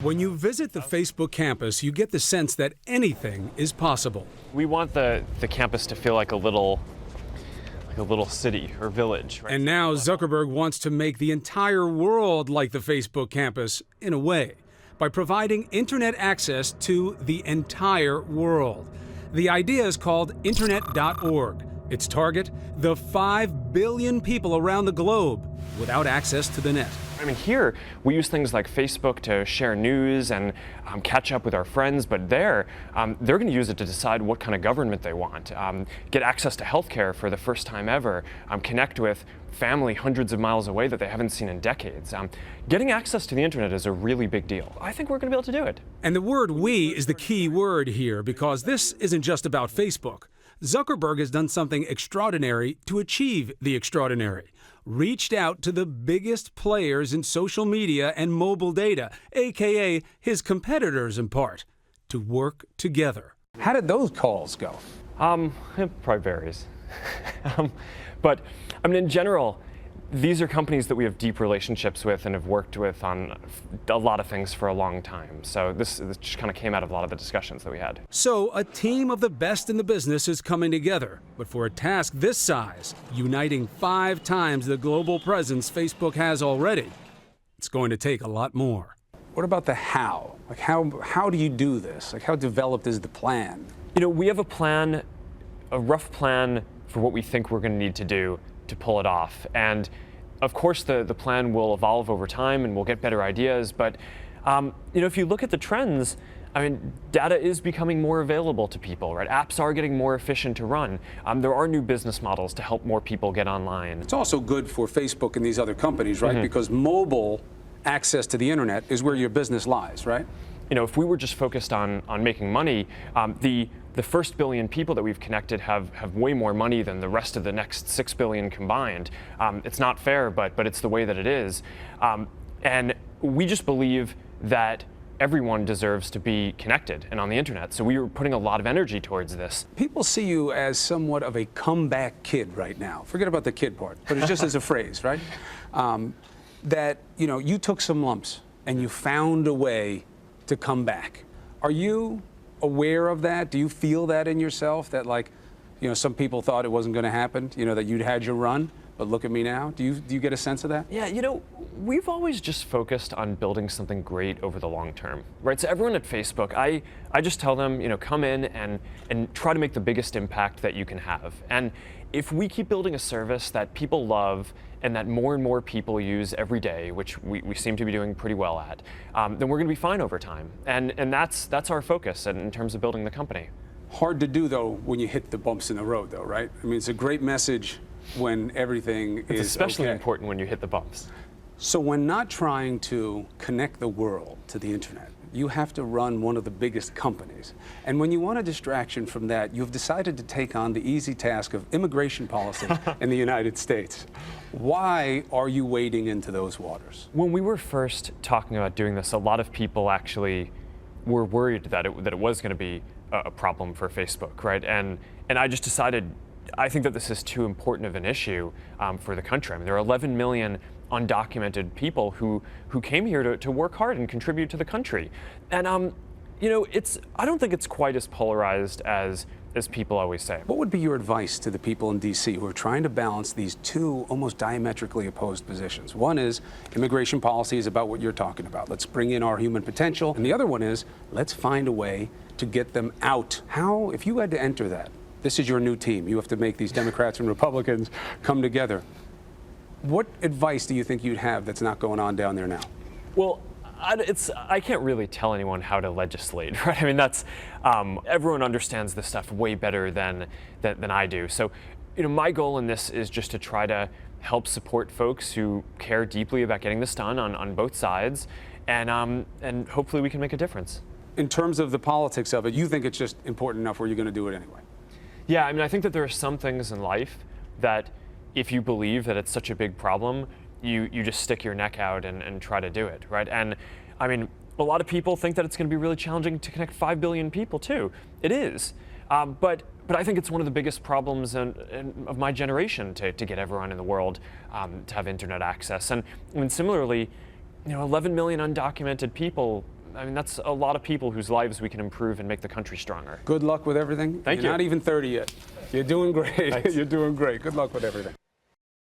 When you visit the Facebook campus, you get the sense that anything is possible. We want the campus to feel like a little city or village. Right? And now Zuckerberg wants to make the entire world like the Facebook campus, in a way, by providing internet access to the entire world. The idea is called Internet.org. Its target, the 5 billion people around the globe without access to the net. I mean, here we use things like Facebook to share news and catch up with our friends, but they're going to use it to decide what kind of government they want, get access to healthcare for the first time ever, connect with family hundreds of miles away that they haven't seen in decades. Getting access to the internet is a really big deal. I think we're going to be able to do it. And the word "we" is the key word here, because this isn't just about Facebook. Zuckerberg has done something extraordinary to achieve the extraordinary. Reached out to the biggest players in social media and mobile data, aka his competitors in part, to work together. How did those calls go? It probably varies. But I mean, in general, these are companies that we have deep relationships with and have worked with on a lot of things for a long time. So this just kind of came out of a lot of the discussions that we had. So a team of the best in the business is coming together. But for a task this size, uniting 5 times the global presence Facebook has already, it's going to take a lot more. What about the how? Like how do you do this? Like how developed is the plan? You know, we have a plan, a rough plan for what we think we're going to need to do to pull it off. And of course, the plan will evolve over time and we'll get better ideas. But you know, if you look at the trends, I mean, data is becoming more available to people, right? Apps are getting more efficient to run. There are new business models to help more people get online. It's also good for Facebook and these other companies, right? Because mobile access to the internet is where your business lies, right? You know, if we were just focused on making money, the first billion people that we've connected have way more money than the rest of the next 6 billion combined. It's not fair, but it's the way that it is. And we just believe that everyone deserves to be connected and on the internet. So we were putting a lot of energy towards this. People see you as somewhat of a comeback kid right now. Forget about the kid part, but it's just as a phrase, right? That, you know, you took some lumps and you found a way to come back. Are you aware of that? Do you feel that in yourself, that, like, you know, some people thought it wasn't going to happen, you know, that you'd had your run, but look at me now? Do you get a sense of that? Yeah, you know, we've always just focused on building something great over the long term, right? So everyone at Facebook, I just tell them, you know, come in and try to make the biggest impact that you can have. And if we keep building a service that people love and that more and more people use every day, which we seem to be doing pretty well at, then we're going to be fine over time. And that's our focus in terms of building the company. Hard to do, though, when you hit the bumps in the road, though, right? I mean, it's a great message when everything is especially okay. important when you hit the bumps. So when not trying to connect the world to the internet, you have to run one of the biggest companies. And when you want a distraction from that, you've decided to take on the easy task of immigration policy in the United States. Why are you wading into those waters? When we were first talking about doing this, a lot of people actually were worried that it was going to be a problem for Facebook, right? And I just decided, I think that this is too important of an issue for the country. I mean, there are 11 million undocumented people who came here to work hard and contribute to the country. And you know, I don't think it's quite as polarized as people always say. What would be your advice to the people in D.C. who are trying to balance these two almost diametrically opposed positions? One is immigration policy is about what you're talking about. Let's bring in our human potential. And the other one is let's find a way to get them out. How, if you had to enter that, this is your new team. You have to make these Democrats and Republicans come together. What advice do you think you'd have that's not going on down there now? Well, I can't really tell anyone how to legislate, right? I mean, that's everyone understands this stuff way better than I do. So, you know, my goal in this is just to try to help support folks who care deeply about getting this done on both sides, and hopefully we can make a difference. In terms of the politics of it, you think it's just important enough where you're going to do it anyway? Yeah, I mean, I think that there are some things in life that if you believe that it's such a big problem, you just stick your neck out and try to do it, right? And I mean, a lot of people think that it's going to be really challenging to connect 5 billion people too. It is, but I think it's one of the biggest problems of my generation to get everyone in the world to have internet access. And I mean, similarly, you know, 11 million undocumented people, I mean, that's a lot of people whose lives we can improve and make the country stronger. Good luck with everything. Thank you. You're not even 30 yet. You're doing great. Thanks. You're doing great. Good luck with everything.